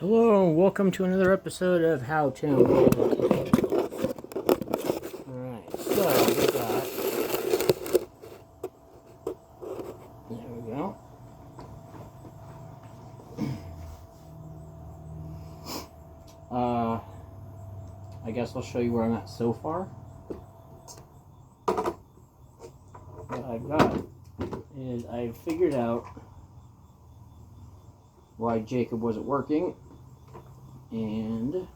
Hello, welcome to another episode of How To. Alright, so we got. There we go. I guess I'll show you where I'm at so far. What I've got is I've figured out why Jacob wasn't working, and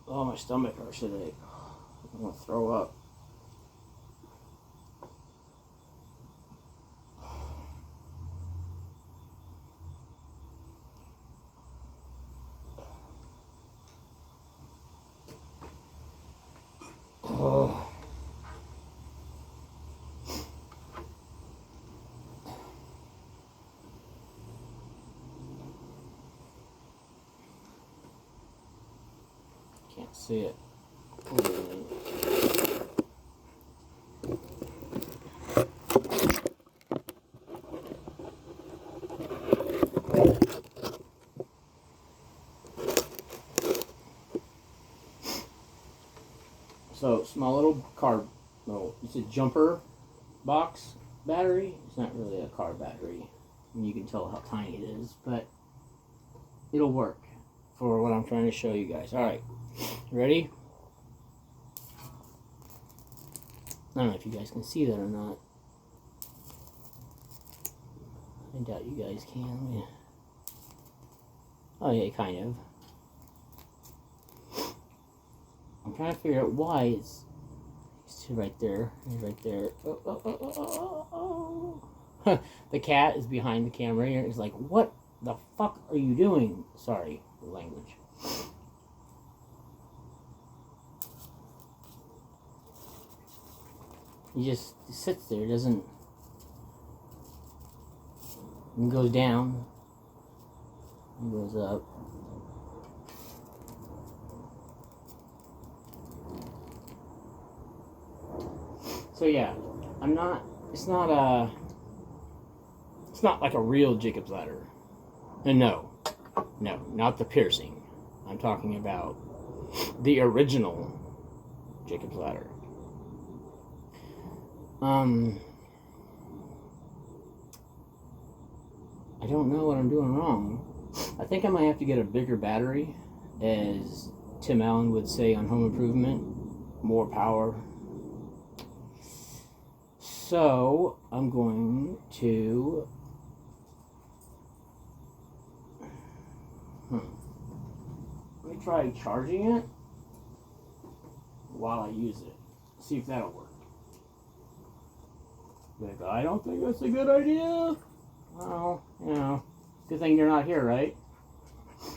oh, my stomach hurts today. I'm gonna throw up. Oh. Can't see it. So, small little car, no, it's a jumper box battery. It's not really a car battery. And you can tell how tiny it is, but it'll work for what I'm trying to show you guys. Alright, ready? I don't know if you guys can see that or not. I doubt you guys can. Oh yeah, kind of. I'm trying to figure out why it's right there. It's right there. Oh. The cat is behind the camera here. He's like, what the fuck are you doing? Sorry, the language. He just sits there, doesn't. And goes down. And goes up. So yeah, it's not like a real Jacob's ladder. And no, not the piercing. I'm talking about the original Jacob's ladder. I don't know what I'm doing wrong. I think I might have to get a bigger battery, as Tim Allen would say on Home Improvement, more power. So, I'm going to let me try charging it while I use it. See if that'll work. Like, I don't think that's a good idea. Well, good thing you're not here, right?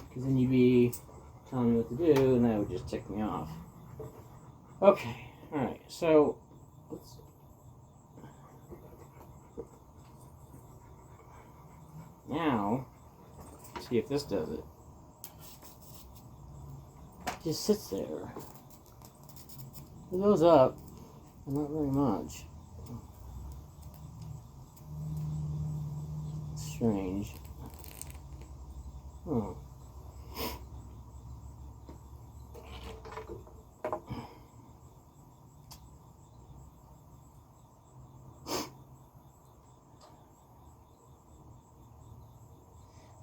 Because then you'd be telling me what to do, and that would just tick me off. Okay, alright, so let's. Now, see if this does it. It just sits there. It goes up, but not very much. Strange. Oh.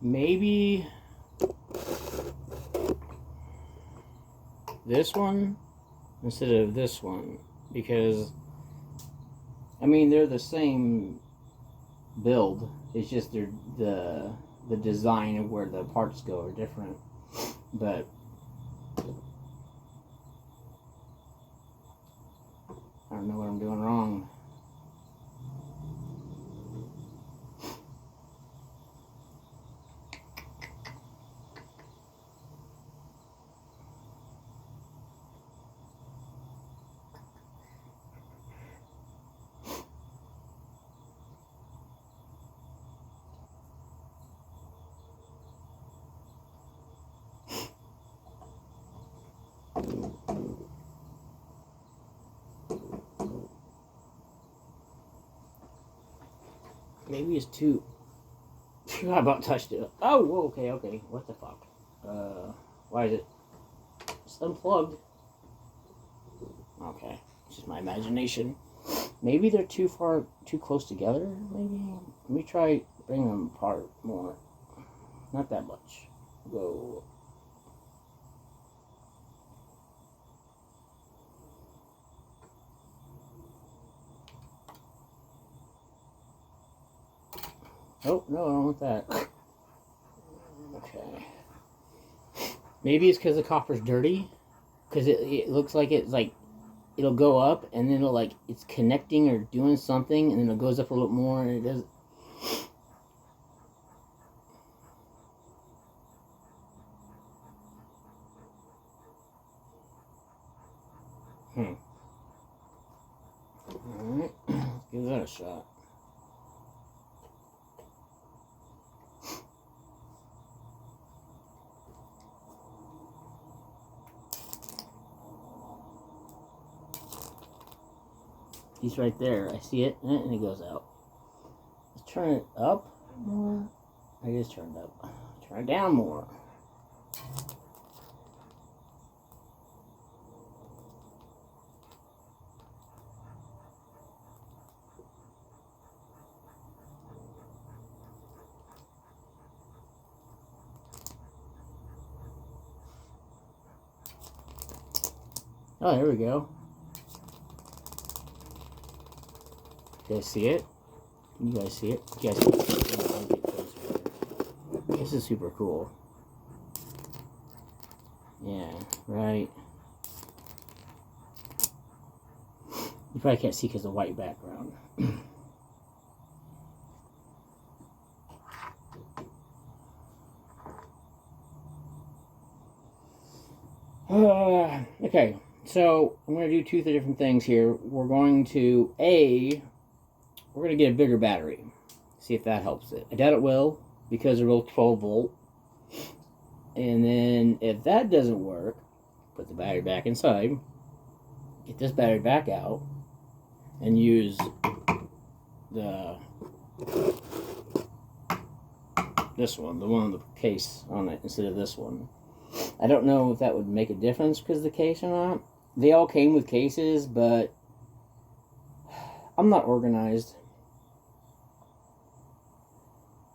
Maybe this one instead of this one, because I mean they're the same build. It's just the design of where the parts go are different. But I don't know what I'm doing wrong. Maybe it's too I about touched it. Oh, okay, okay. What the fuck? Why is it? It's unplugged. Okay, it's just my imagination. Maybe they're too close together. Maybe. Let me try bringing them apart more. Not that much. Go. Oh, no, I don't want that. Okay. Maybe it's because the copper's dirty. Because it looks like it's like, it'll go up and then it'll like, it's connecting or doing something and then it goes up a little more and it does. Alright, let's give that a shot. He's right there. I see it, and it goes out. Let's turn it up more. I just turned up. Turn it down more. Oh, there we go. You guys see it? Can you guys see it? You guys see it? This is super cool. Yeah, right. You probably can't see because of the white background. Okay, so I'm going to do two different things here. We're going to, we're going to get a bigger battery. See if that helps it. I doubt it will, because it'll 12 volt. And then, if that doesn't work, put the battery back inside, get this battery back out, and use this one, the one with the case on it, instead of this one. I don't know if that would make a difference because of the case or not. They all came with cases, but I'm not organized.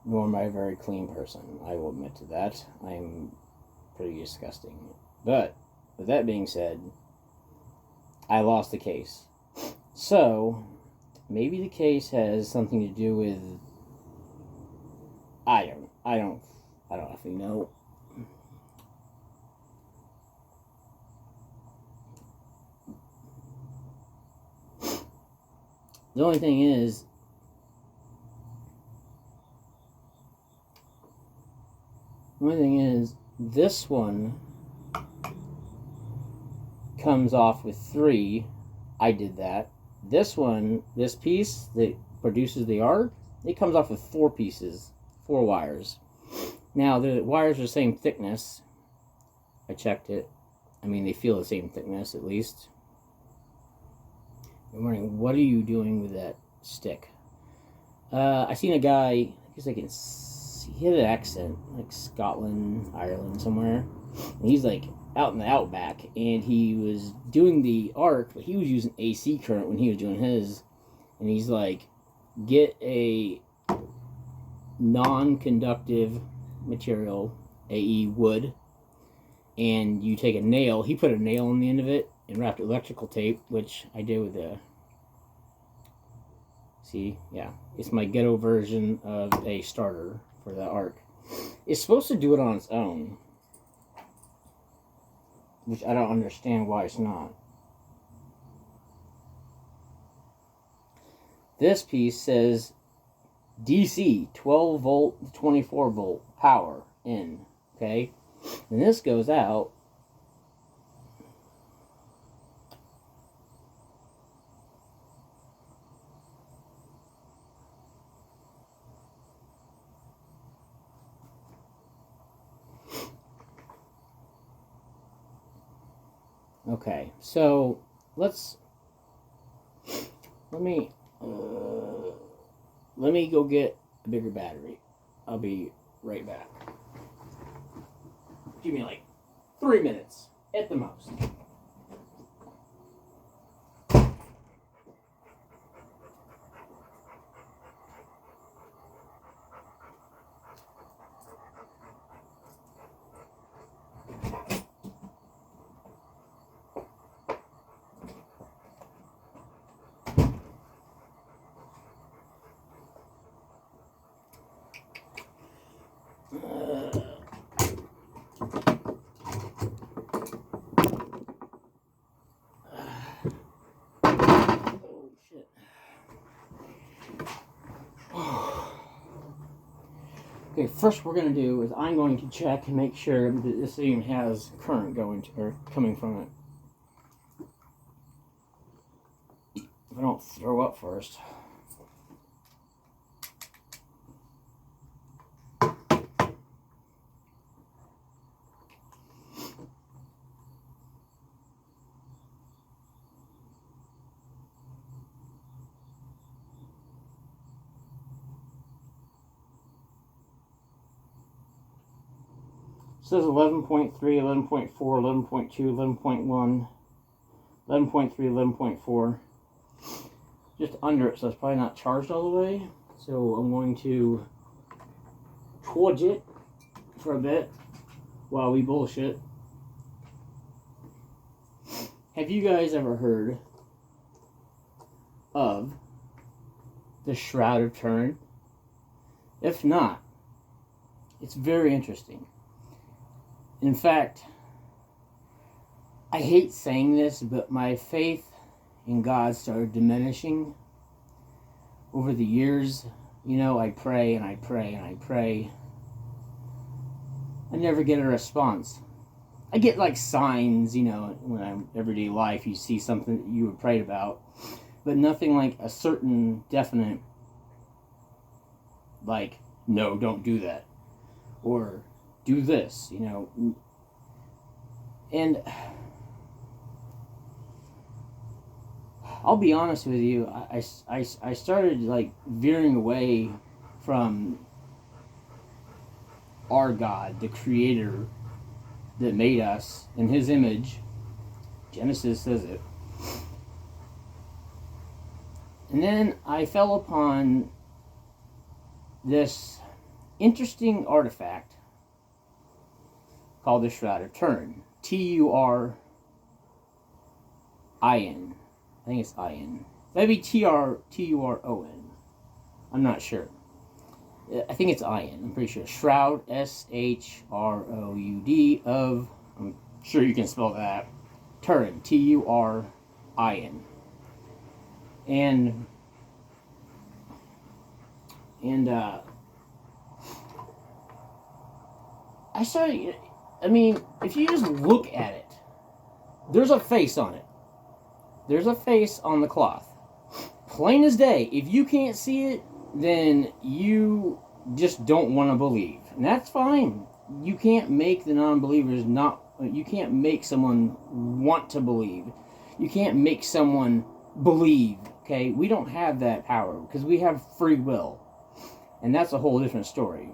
Nor am I a very clean person. I will admit to that. I'm pretty disgusting. But, with that being said, I lost the case. So, maybe the case has something to do with... I don't actually know. The only thing is, this one comes off with 3. I did that. This one, this piece that produces the arc, it comes off with 4 pieces, 4 wires. Now, the wires are the same thickness. I checked it. I mean, they feel the same thickness, at least. I'm wondering, what are you doing with that stick? I seen a guy, I guess I can see, he had an accent, like Scotland, Ireland, somewhere. And he's like out in the outback, and he was doing the arc, but he was using AC current when he was doing his. And he's like, get a non-conductive material, AE wood, and you take a nail. He put a nail on the end of it and wrapped electrical tape, which I did with the... See? Yeah. It's my ghetto version of a starter for the arc. It's supposed to do it on its own, which I don't understand why it's not. This piece says DC, 12 volt, 24 volt power in. Okay? And this goes out. Okay, so let me go get a bigger battery. I'll be right back. Give me like 3 minutes at the most. Okay, first we're going to do is I'm going to check and make sure that this even has current going to, or coming from it. If I don't throw up first. It says 11.3, 11.4, 11.2, 11.1, 11.3, 11.4. Just under it, so it's probably not charged all the way. So I'm going to charge it for a bit while we bullshit. Have you guys ever heard of the Shroud of Turin? If not, it's very interesting. In fact, I hate saying this, but my faith in God started diminishing over the years. You know, I pray and I pray and I pray. I never get a response. I get like signs, you know, when I'm everyday life, you see something that you were prayed about, but nothing like a certain definite, like, no, don't do that, or do this, you know. And I'll be honest with you, I started like veering away from our God, the creator that made us in his image. Genesis says it. And then I fell upon this interesting artifact called the Shroud of Turin. Turin. I think it's IN. Maybe Turon. I'm not sure. I think it's IN. I'm pretty sure. Shroud, Shroud of. I'm sure you can spell that. Turin, Turin. And I started. I mean, if you just look at it, there's a face on it. There's a face on the cloth. Plain as day. If you can't see it, then you just don't want to believe. And that's fine. You can't make the non-believers not... You can't make someone want to believe. You can't make someone believe, okay? We don't have that power because we have free will. And that's a whole different story.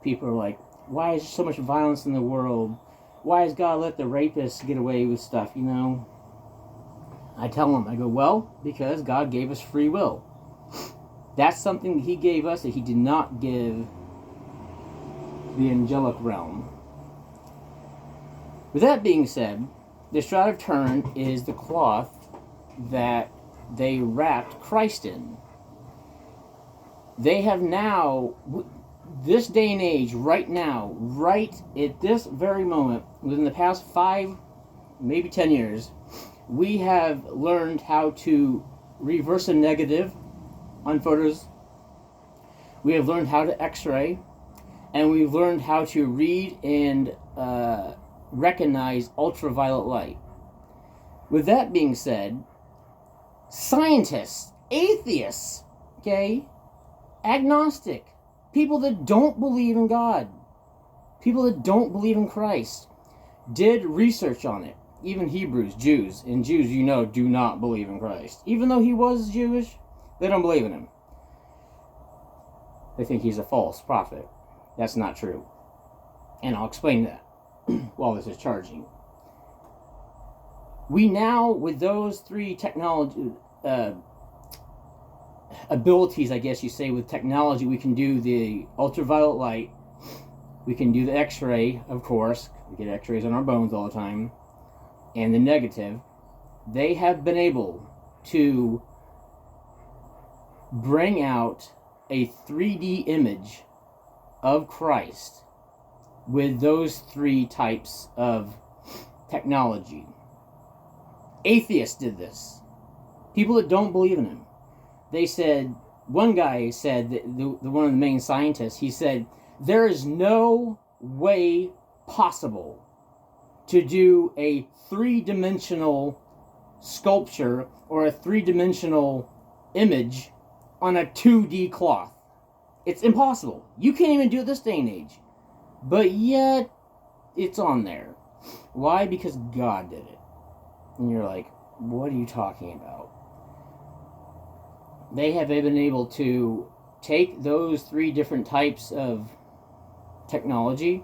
People are like, why is there so much violence in the world? Why has God let the rapists get away with stuff, you know? I tell them, I go, well, because God gave us free will. That's something he gave us that he did not give the angelic realm. With that being said, the Shroud of Turin is the cloth that they wrapped Christ in. They have now, this day and age, right now, right at this very moment, within the past 5, maybe 10 years, we have learned how to reverse a negative on photos. We have learned how to x-ray, and we've learned how to read and recognize ultraviolet light. With that being said, scientists, atheists, okay, agnostic, people that don't believe in God, people that don't believe in Christ, did research on it. Even Hebrews, Jews, and Jews, you know, do not believe in Christ. Even though he was Jewish, they don't believe in him. They think he's a false prophet. That's not true. And I'll explain that while this is charging. We now, with those three technology abilities, I guess you say, with technology, we can do the ultraviolet light, we can do the X-ray, of course, we get X-rays on our bones all the time, and the negative. They have been able to bring out a 3D image of Christ with those three types of technology. Atheists did this. People that don't believe in him. They said, one guy said, one of the main scientists, he said, there is no way possible to do a three-dimensional sculpture or a three-dimensional image on a 2D cloth. It's impossible. You can't even do it this day and age. But yet, it's on there. Why? Because God did it. And you're like, what are you talking about? They have been able to take those three different types of technology,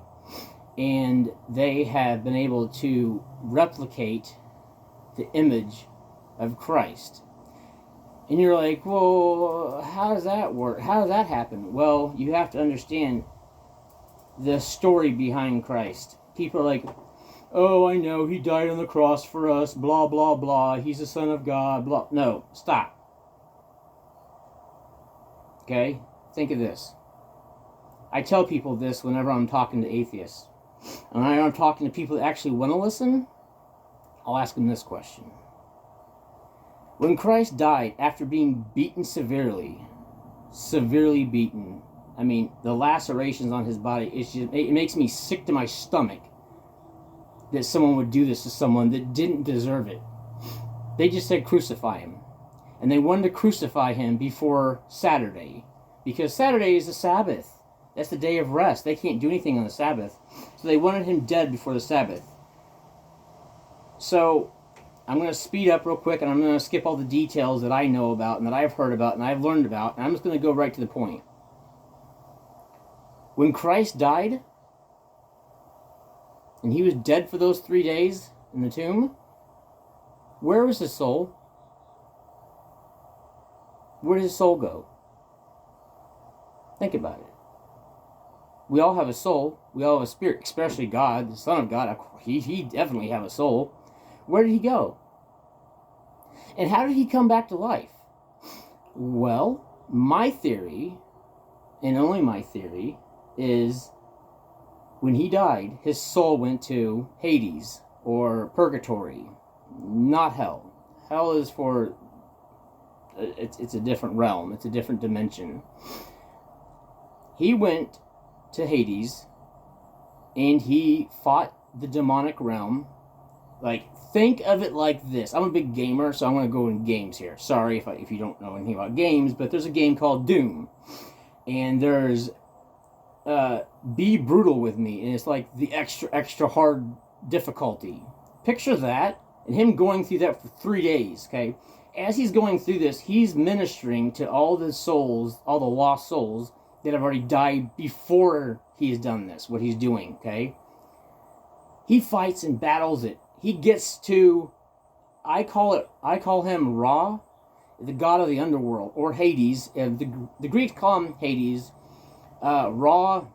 and they have been able to replicate the image of Christ. And you're like, well, how does that work? How does that happen? Well, you have to understand the story behind Christ. People are like, oh, I know, he died on the cross for us, blah, blah, blah, he's the Son of God, blah. No, stop. Okay? Think of this. I tell people this whenever I'm talking to atheists. And when I'm talking to people that actually want to listen, I'll ask them this question. When Christ died after being beaten severely beaten, I mean, the lacerations on his body, it makes me sick to my stomach that someone would do this to someone that didn't deserve it. They just said crucify him. And they wanted to crucify him before Saturday, because Saturday is the Sabbath. That's the day of rest. They can't do anything on the Sabbath. So they wanted him dead before the Sabbath. So I'm going to speed up real quick, and I'm going to skip all the details that I know about and that I've heard about and I've learned about, and I'm just going to go right to the point. When Christ died, and he was dead for those 3 days in the tomb, where was his soul? Where did his soul go? Think about it. We all have a soul. We all have a spirit, especially God, the Son of God. He definitely have a soul. Where did he go? And how did he come back to life? Well, my theory, and only my theory, is when he died, his soul went to Hades, or purgatory, not hell. Hell is for, it's a different realm, it's a different dimension. He went to Hades, and he fought the demonic realm. Like, think of it like this. I'm a big gamer, so I'm going to go in games here. Sorry if you don't know anything about games, but there's a game called Doom. And there's Be Brutal With Me, and it's like the extra hard difficulty. Picture that, and him going through that for 3 days, okay? As he's going through this, he's ministering to all the souls, all the lost souls that have already died before he has done this, what he's doing, okay? He fights and battles it. He gets to, I call him Ra, the god of the underworld, or Hades. The Greeks call him Hades. Ra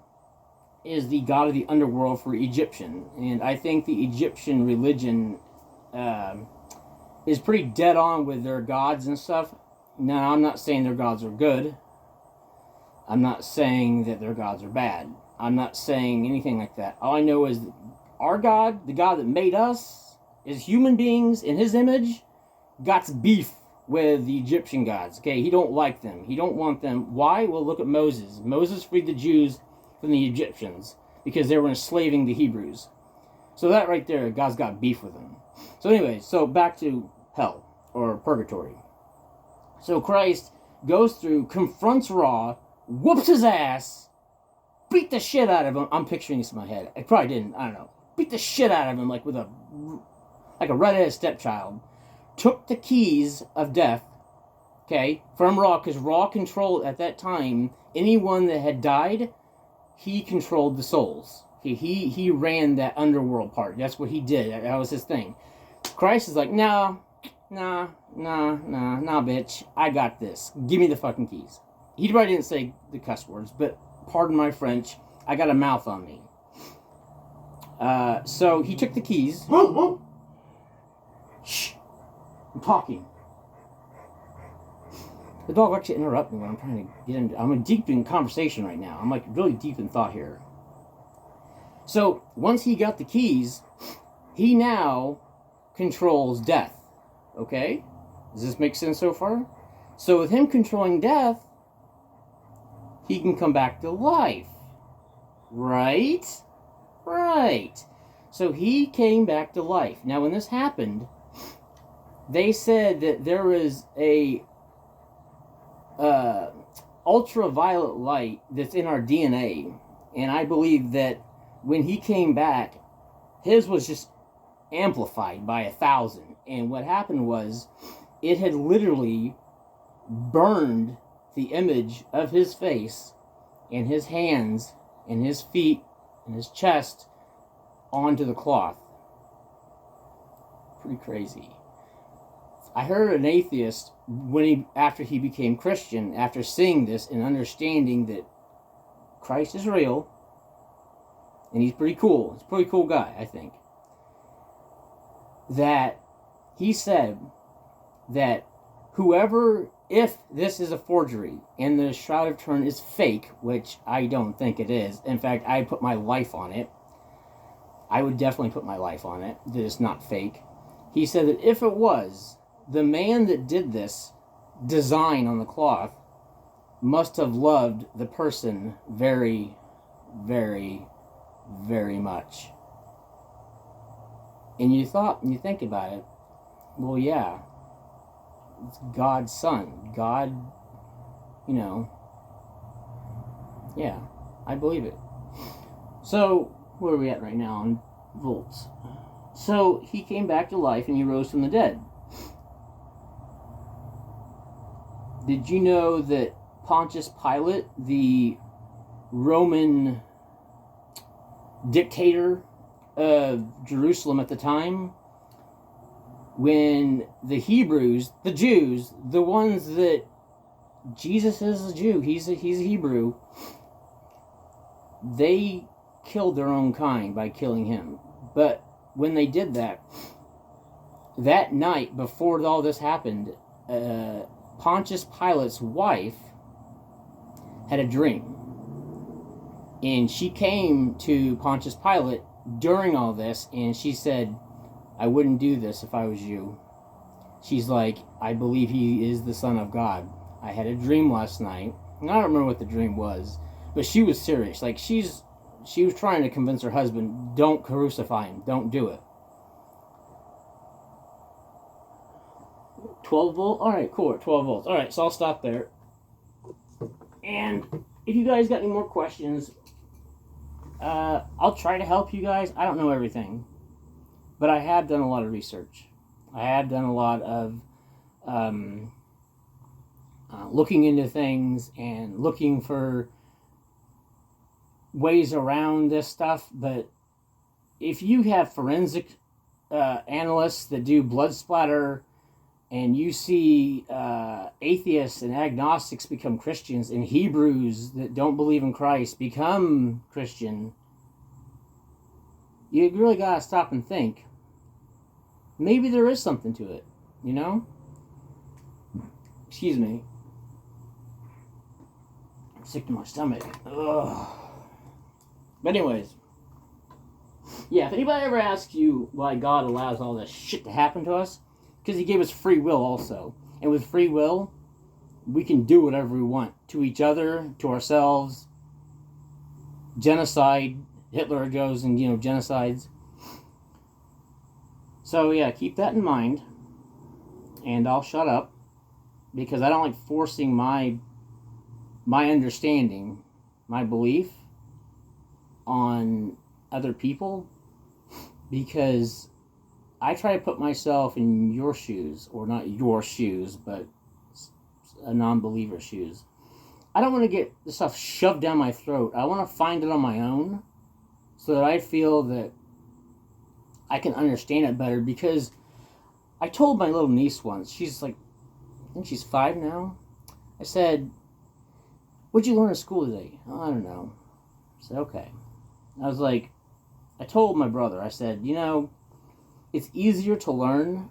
is the god of the underworld for Egyptian, and I think the Egyptian religion is pretty dead on with their gods and stuff. Now, I'm not saying their gods are good. I'm not saying that their gods are bad. I'm not saying anything like that. All I know is that our God, the God that made us as human beings in his image, got beef with the Egyptian gods. Okay, he don't like them. He don't want them. Why? Well, look at Moses. Moses freed the Jews from the Egyptians because they were enslaving the Hebrews. So that right there, God's got beef with them. So anyway, so back to hell or purgatory. So Christ goes through, confronts Ra, whoops his ass, beat the shit out of him. I'm picturing this in my head. I probably didn't. I don't know. Beat the shit out of him like a redheaded stepchild. Took the keys of death, okay, from Ra, because Ra controlled at that time anyone that had died he controlled the souls. He ran that underworld part. That's what he did. That was his thing. Christ is like, nah, bitch. I got this. Give me the fucking keys. He probably didn't say the cuss words, but pardon my French, I got a mouth on me. So he took the keys. Shh. I'm talking. The dog likes to interrupt me when I'm trying to get into... I'm deep in conversation right now. I'm like really deep in thought here. So once he got the keys, he now controls death. Okay? Does this make sense so far? So with him controlling death, he can come back to life. Right? Right. So he came back to life. Now when this happened, they said that there was a ultraviolet light that's in our DNA. And I believe that when he came back, his was just amplified by 1,000. And what happened was, it had literally burned the image of his face and his hands and his feet and his chest onto the cloth. Pretty crazy. I heard an atheist, after he became Christian, after seeing this and understanding that Christ is real, and he's pretty cool. He's a pretty cool guy, I think. That he said that if this is a forgery and the Shroud of Turin is fake, which I don't think it is. In fact, I put my life on it. I would definitely put my life on it, that it's not fake. He said that if it was, the man that did this design on the cloth must have loved the person very, very, very much. And you think about it, well, yeah, it's God's son. God, yeah, I believe it. So, where are we at right now on volts? So, he came back to life and he rose from the dead. Did you know that Pontius Pilate, the Roman dictator of Jerusalem at the time, when the Hebrews, the Jews, the ones that Jesus is a Jew, he's a Hebrew, they killed their own kind by killing him. But when they did that night before all this happened, Pontius Pilate's wife had a dream. And she came to Pontius Pilate during all this, and she said, I wouldn't do this if I was you. She's like, I believe he is the Son of God. I had a dream last night, and I don't remember what the dream was, but she was serious. Like, she was trying to convince her husband, don't crucify him, don't do it. 12 volt? Alright, cool, 12 volts. Alright, so I'll stop there. And if you guys got any more questions, I'll try to help you guys. I don't know everything, but I have done a lot of research. I have done a lot of looking into things and looking for ways around this stuff. But if you have forensic analysts that do blood splatter, and you see atheists and agnostics become Christians, and Hebrews that don't believe in Christ become Christian, you really gotta stop and think. Maybe there is something to it, Excuse me. I'm sick to my stomach. Ugh. But anyways, yeah, if anybody ever asks you why God allows all this shit to happen to us, because he gave us free will also. And with free will, we can do whatever we want. To each other, to ourselves. Genocide. Hitler goes and, genocides. So, yeah, keep that in mind. And I'll shut up. Because I don't like forcing my understanding, my belief, on other people. Because I try to put myself in your shoes, or not your shoes, but a non-believer's shoes. I don't want to get the stuff shoved down my throat. I want to find it on my own so that I feel that I can understand it better. Because I told my little niece once, she's like, I think she's 5 now. I said, what'd you learn at school today? Oh, I don't know. I said, okay. I was like, I told my brother, I said, you know, it's easier to learn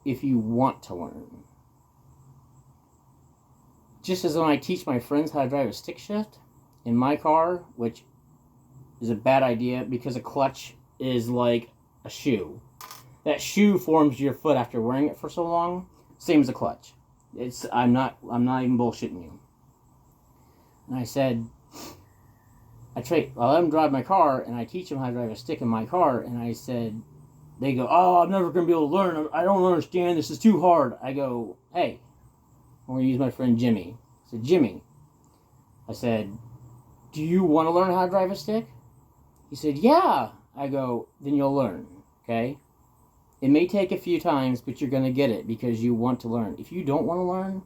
if you want to learn. Just as when I teach my friends how to drive a stick shift in my car, which is a bad idea because a clutch is like a shoe. That shoe forms your foot after wearing it for so long. Same as a clutch. I'm not even bullshitting you. And I said, I let them drive my car, and I teach them how to drive a stick in my car, and I said, they go, oh, I'm never going to be able to learn. I don't understand. This is too hard. I go, hey, I'm going to use my friend Jimmy. I said, Jimmy, I said, do you want to learn how to drive a stick? He said, yeah. I go, then you'll learn, okay? It may take a few times, but you're going to get it because you want to learn. If you don't want to learn,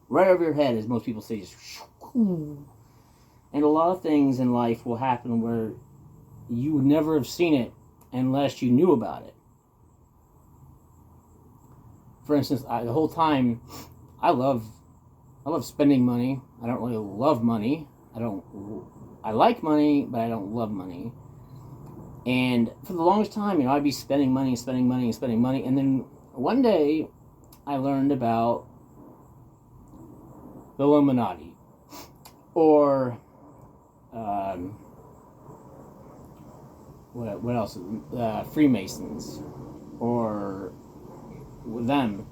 right over your head, as most people say, just... And a lot of things in life will happen where you would never have seen it unless you knew about it. For instance, the whole time, I love spending money. I don't really love money. I like money, but I don't love money. And for the longest time, you know, I'd be spending money. And then one day, I learned about the Illuminati. Or, what else? Freemasons. Or them.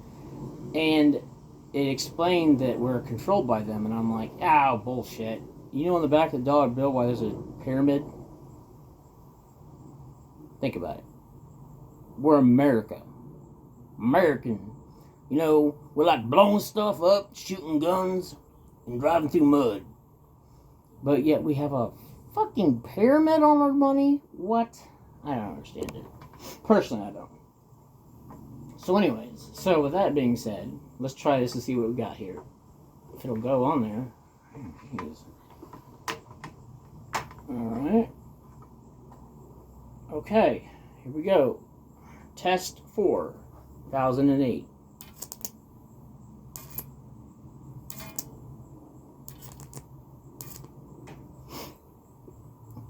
And it explained that we're controlled by them. And I'm like, ow, bullshit. You know on the back of the dollar bill why there's a pyramid? Think about it. We're America. American. You know, we're like blowing stuff up, shooting guns, and driving through mud. But yet we have a fucking pyramid on our money? What? I don't understand it. Personally, I don't. So anyways, so with that being said, let's try this and see what we got here. If it'll go on there. Jeez. Alright. Okay, here we go. Test 4, 2008.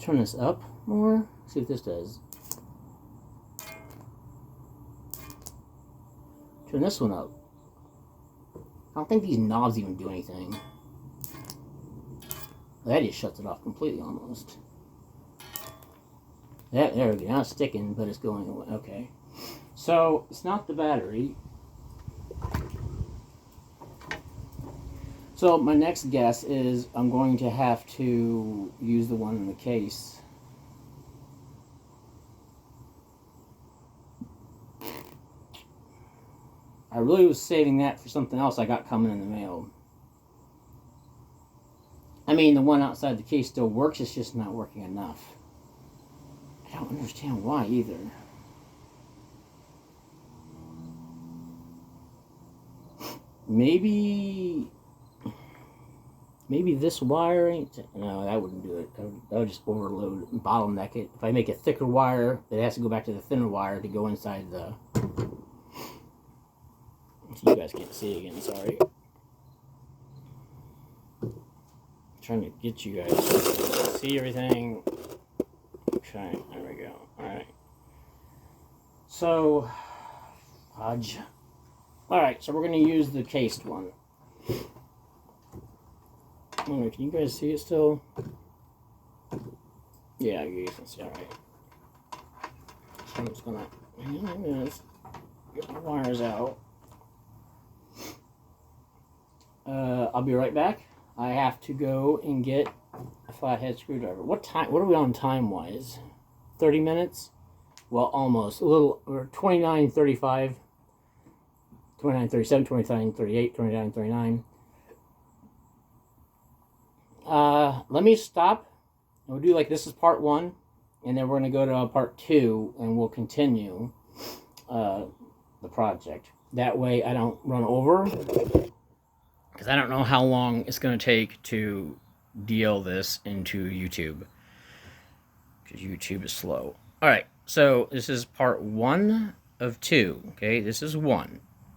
Turn this up more. See what this does. Turn this one up. I don't think these knobs even do anything. That just shuts it off completely almost. There we go. Now it's sticking, but it's going away. Okay. So, it's not the battery. So, my next guess is I'm going to have to use the one in the case. I really was saving that for something else I got coming in the mail. I mean, the one outside the case still works, it's just not working enough. I don't understand why either. Maybe this wire ain't... No, that wouldn't do it. That would just overload and bottleneck it. If I make a thicker wire, it has to go back to the thinner wire to go inside the... You guys can't see again, sorry. I'm trying to get you guys to see everything. Okay, there we go. Alright. So, fudge. Alright, so we're going to use the cased one. Oh, can you guys see it still? Yeah, you can see, alright. So I'm just going to get my wires out. I'll be right back. I have to go and get a flathead screwdriver. What are we on time-wise? 30 minutes? Well, almost. A little. We're 29:35. 29:37, 29:38, 29:39. Let me stop. We'll do like this is part 1, and then we're going to go to part 2, and we'll continue the project. That way I don't run over. because I don't know how long it's going to take to deal this into YouTube, because YouTube is slow. All right, so this is part 1 of 2. Okay, this is 1.